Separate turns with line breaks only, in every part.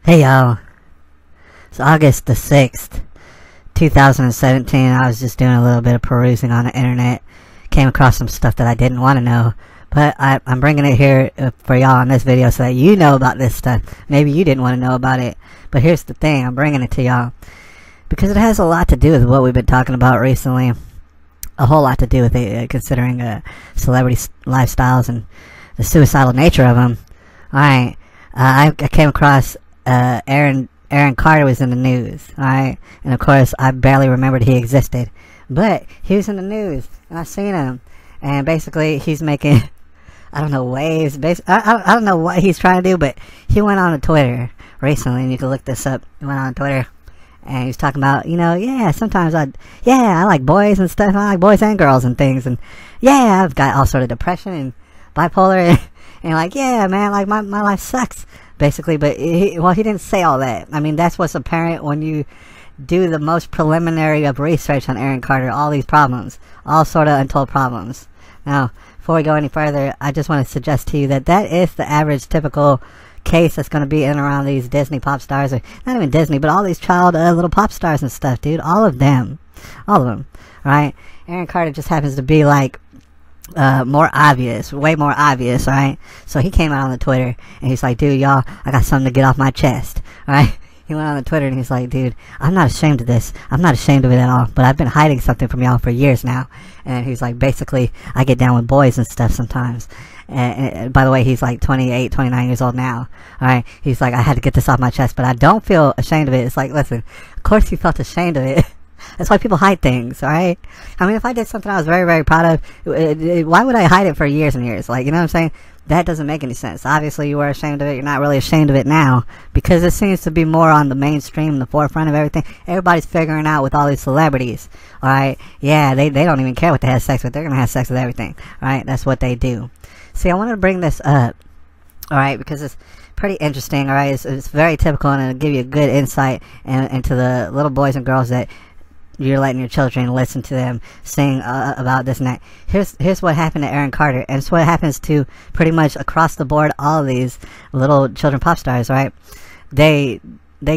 Hey y'all, it's August the 6th, 2017. I was just doing a little bit of perusing on the internet. Came across some stuff that I didn't want to know, but I'm bringing it here for y'all in this video so that you know about this stuff. Maybe you didn't want to know about it, but here's the thing, I'm bringing it to y'all because it has a lot to do with what we've been talking about recently. A whole lot to do with it, considering celebrity lifestyles and the suicidal nature of them. Alright, I came across Aaron Carter was in the news, alright? And of course, I barely remembered he existed. But he was in the news, and I seen him. And basically, he's making, I don't know, waves. I don't know what he's trying to do, but he went on to Twitter recently, and you can look this up. He went on Twitter, and he was talking about, yeah, sometimes I like boys and stuff. I like boys and girls and things. And yeah, I've got all sort of depression and bipolar. And like, yeah, man, like my life sucks. Basically, but he didn't say all that. I mean, that's what's apparent when you do the most preliminary of research on Aaron Carter. All these problems, all sort of untold problems. Now, before we go any further, I just want to suggest to you that that is the average typical case that's going to be in and around these Disney pop stars, or not even Disney, but all these child little pop stars and stuff, dude. All of them, right? Aaron Carter just happens to be like more obvious, way more obvious, right? So he came out on the Twitter and he's like, dude, y'all, I got something to get off my chest, right? He went on the Twitter and he's like, dude, I'm not ashamed of this. I'm not ashamed of it at all, but I've been hiding something from y'all for years now. And he's like, basically, I get down with boys and stuff sometimes. And by the way, he's like 28, 29 years old now, alright? He's like, I had to get this off my chest, but I don't feel ashamed of it. It's like, listen, of course you felt ashamed of it. That's why people hide things, alright? I mean, if I did something I was very, very proud of, why would I hide it for years and years? Like, you know what I'm saying? That doesn't make any sense. Obviously, you were ashamed of it. You're not really ashamed of it now, because it seems to be more on the mainstream, the forefront of everything. Everybody's figuring out with all these celebrities, alright? Yeah, they don't even care what they have sex with. They're gonna have sex with everything, alright? That's what they do. See, I wanted to bring this up, alright, because it's pretty interesting, alright? It's very typical, and it'll give you a good insight into the little boys and girls that you're letting your children listen to them sing about this and that. Here's what happened to Aaron Carter, and it's what happens to pretty much across the board all of these little children pop stars, right? They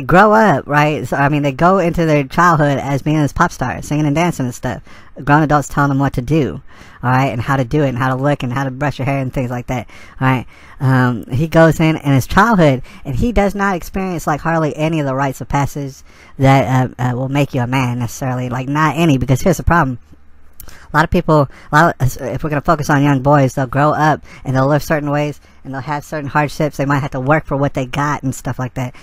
grow up, right? So, I mean, they go into their childhood as being this pop star, singing and dancing and stuff. Grown adults telling them what to do, alright? And how to do it, and how to look, and how to brush your hair, and things like that, alright? He goes in his childhood, and he does not experience, like, hardly any of the rites of passage that will make you a man, necessarily. Like, not any, because here's the problem. A lot of people, if we're going to focus on young boys, they'll grow up and they'll live certain ways and they'll have certain hardships. They might have to work for what they got and stuff like that.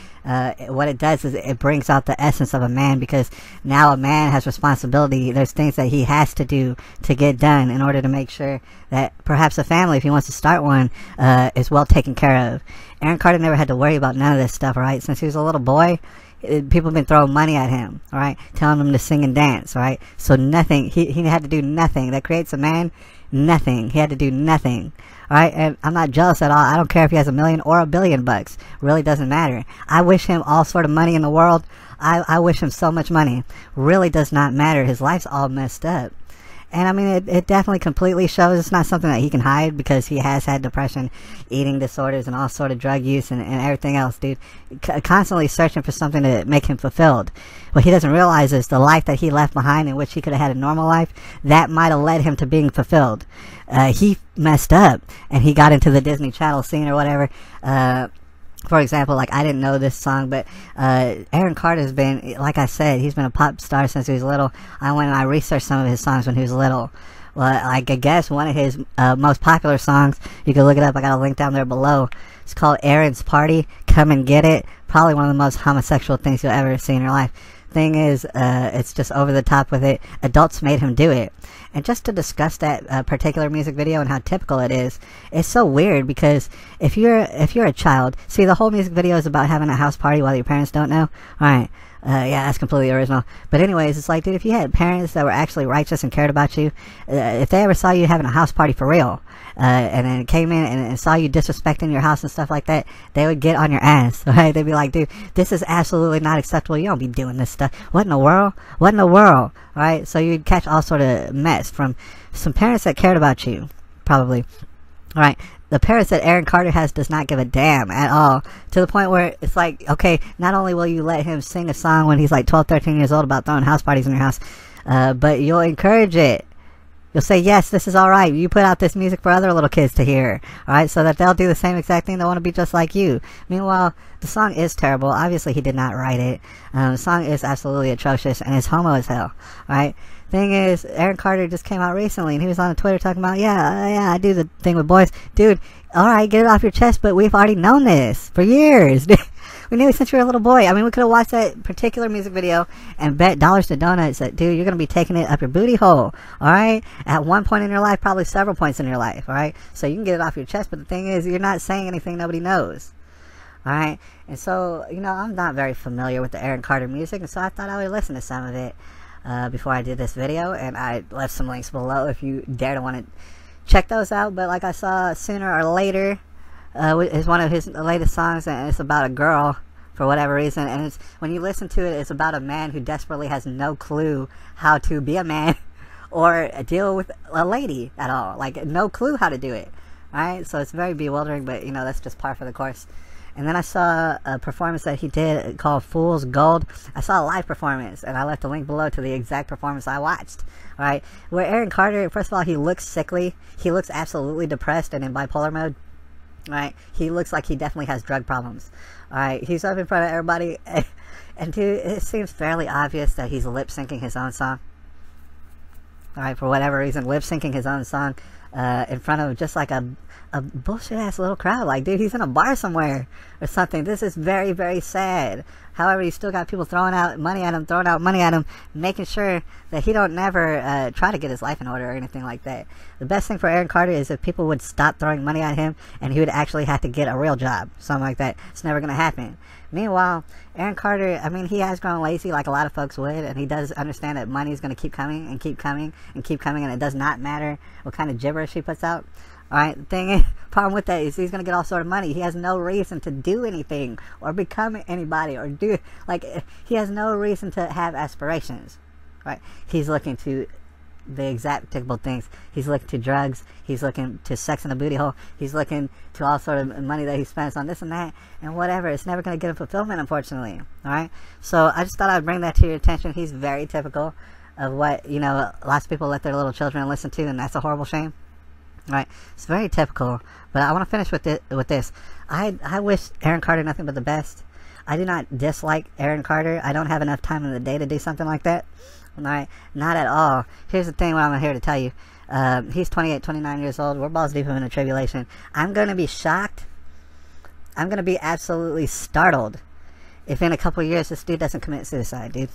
What it does is it brings out the essence of a man, because now a man has responsibility. There's things that he has to do to get done in order to make sure that perhaps a family, if he wants to start one, is well taken care of. Aaron Carter never had to worry about none of this stuff, right? Since he was a little boy, people have been throwing money at him, alright? Telling him to sing and dance, right? So nothing, he had to do nothing. That creates a man, nothing. He had to do nothing, alright? And I'm not jealous at all. I don't care if he has $1 million or $1 billion bucks. Really doesn't matter. I wish him all sort of money in the world. I wish him so much money. Really does not matter. His life's all messed up. And I mean, it definitely completely shows. It's not something that he can hide, because he has had depression, eating disorders, and all sort of drug use and everything else, dude. Constantly searching for something to make him fulfilled. What he doesn't realize is the life that he left behind, in which he could have had a normal life, that might have led him to being fulfilled. He messed up, and he got into the Disney Channel scene or whatever. For example, like, I didn't know this song, but Aaron Carter's been, like I said, he's been a pop star since he was little. I went and I researched some of his songs when he was little. Well, like, I guess one of his most popular songs, you can look it up, I got a link down there below. It's called Aaron's Party, Come and Get It. Probably one of the most homosexual things you'll ever see in your life. Thing is, it's just over the top with it. Adults made him do it. And just to discuss that particular music video and how typical it is, it's so weird, because if you're a child, see, the whole music video is about having a house party while your parents don't know. Alright, yeah, that's completely original. But anyways, it's like, dude, if you had parents that were actually righteous and cared about you, if they ever saw you having a house party for real, and then came in and saw you disrespecting your house and stuff like that, they would get on your ass, right? They'd be like, dude, this is absolutely not acceptable. You don't be doing this stuff. What in the world? What in the world? Right? So you'd catch all sort of mess from some parents that cared about you, probably. Alright, the parents that Aaron Carter has does not give a damn at all, to the point where it's like, okay, not only will you let him sing a song when he's like 12, 13 years old about throwing house parties in your house, but you'll encourage it. You'll say, yes, this is alright. You put out this music for other little kids to hear, alright, so that they'll do the same exact thing. They want to be just like you. Meanwhile, the song is terrible. Obviously, he did not write it. The song is absolutely atrocious, and it's homo as hell, alright? Thing is, Aaron Carter just came out recently, and he was on Twitter talking about, yeah, I do the thing with boys. Dude, alright, get it off your chest, but we've already known this for years. We knew it since you were a little boy. I mean, we could have watched that particular music video and bet dollars to donuts that, dude, you're going to be taking it up your booty hole, alright? At one point in your life, probably several points in your life, alright? So you can get it off your chest, but the thing is, you're not saying anything nobody knows, alright? And so, you know, I'm not very familiar with the Aaron Carter music, and so I thought I would listen to some of it before I did this video, and I left some links below if you dare to want to check those out. But like I saw, Sooner or Later is one of his latest songs, and it's about a girl for whatever reason, and it's, when you listen to it, it's about a man who desperately has no clue how to be a man or deal with a lady at all, like no clue how to do it, right? So it's very bewildering, but you know, that's just par for the course. And then I saw a performance that he did called Fool's Gold. I saw a live performance, and I left a link below to the exact performance I watched. Alright, where Aaron Carter, first of all, he looks sickly. He looks absolutely depressed and in bipolar mode. Alright, he looks like he definitely has drug problems. Alright, he's up in front of everybody, and dude, it seems fairly obvious that he's lip-syncing his own song. Alright, for whatever reason, lip-syncing his own song in front of just like a bullshit-ass little crowd. Like, dude, he's in a bar somewhere or something. This is very, very sad. However, he's still got people throwing out money at him, making sure that he don't never try to get his life in order or anything like that. The best thing for Aaron Carter is if people would stop throwing money at him and he would actually have to get a real job. Something like that. It's never going to happen. Meanwhile, Aaron Carter, I mean, he has grown lazy like a lot of folks would, and he does understand that money is going to keep coming and keep coming and keep coming, and it does not matter what kind of gibberish he puts out. Alright, the thing is, problem with that is he's going to get all sort of money. He has no reason to do anything or become anybody or do, like, he has no reason to have aspirations. Right? He's looking to the exact typical things. He's looking to drugs. He's looking to sex in the booty hole. He's looking to all sort of money that he spends on this and that and whatever. It's never going to get him fulfillment, unfortunately. Alright? So I just thought I'd bring that to your attention. He's very typical of what, you know, lots of people let their little children listen to, and that's a horrible shame. Right, it's very typical, but I want to finish with this. I wish Aaron Carter nothing but the best. I do not dislike Aaron Carter. I don't have enough time in the day to do something like that. Alright, not at all. Here's the thing, what I'm here to tell you. He's 28, 29 years old. We're balls deep in a tribulation. I'm going to be shocked. I'm going to be absolutely startled if in a couple of years this dude doesn't commit suicide, dude.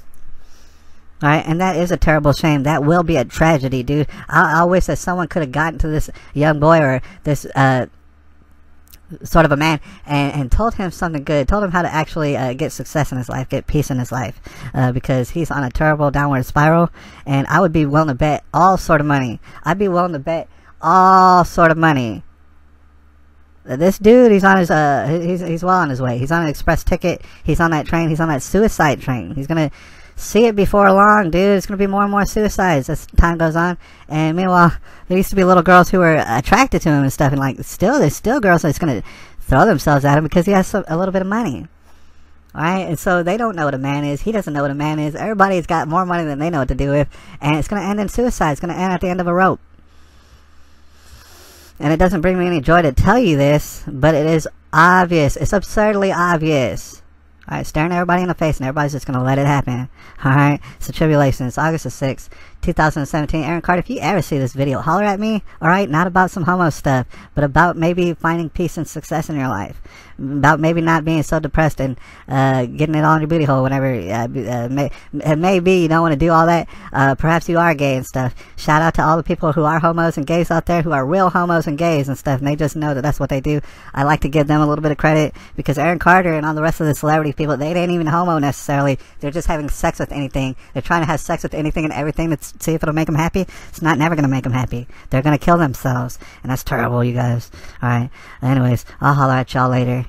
Alright, and that is a terrible shame. That will be a tragedy, dude. I wish that someone could have gotten to this young boy or this sort of a man and told him something good, told him how to actually get success in his life, get peace in his life, because he's on a terrible downward spiral, and I would be willing to bet all sort of money. I'd be willing to bet all sort of money. This dude, he's on his he's well on his way. He's on an express ticket. He's on that train. He's on that suicide train. He's gonna see it before long, dude. It's going to be more and more suicides as time goes on. And meanwhile, there used to be little girls who were attracted to him and stuff. And like, there's still girls that's going to throw themselves at him because he has a little bit of money. Alright? And so they don't know what a man is. He doesn't know what a man is. Everybody's got more money than they know what to do with. And it's going to end in suicide. It's going to end at the end of a rope. And it doesn't bring me any joy to tell you this, but it is obvious. It's absurdly obvious. Alright, staring everybody in the face, and everybody's just going to let it happen. Alright, it's a tribulation. It's August the 6th, 2017. Aaron Carter, if you ever see this video, holler at me. Alright, not about some homo stuff, but about maybe finding peace and success in your life. About maybe not being so depressed and getting it all in your booty hole whenever maybe you don't want to do all that. Perhaps you are gay and stuff. Shout out to all the people who are homos and gays out there who are real homos and gays and stuff, and they just know that that's what they do. I like to give them a little bit of credit, because Aaron Carter and all the rest of the celebrity people, they ain't even homo necessarily. They're just having sex with anything. They're trying to have sex with anything and everything to see if it'll make them happy. It's never going to make them happy. They're going to kill themselves, and that's terrible, you guys. Alright, anyways, I'll holler at y'all later.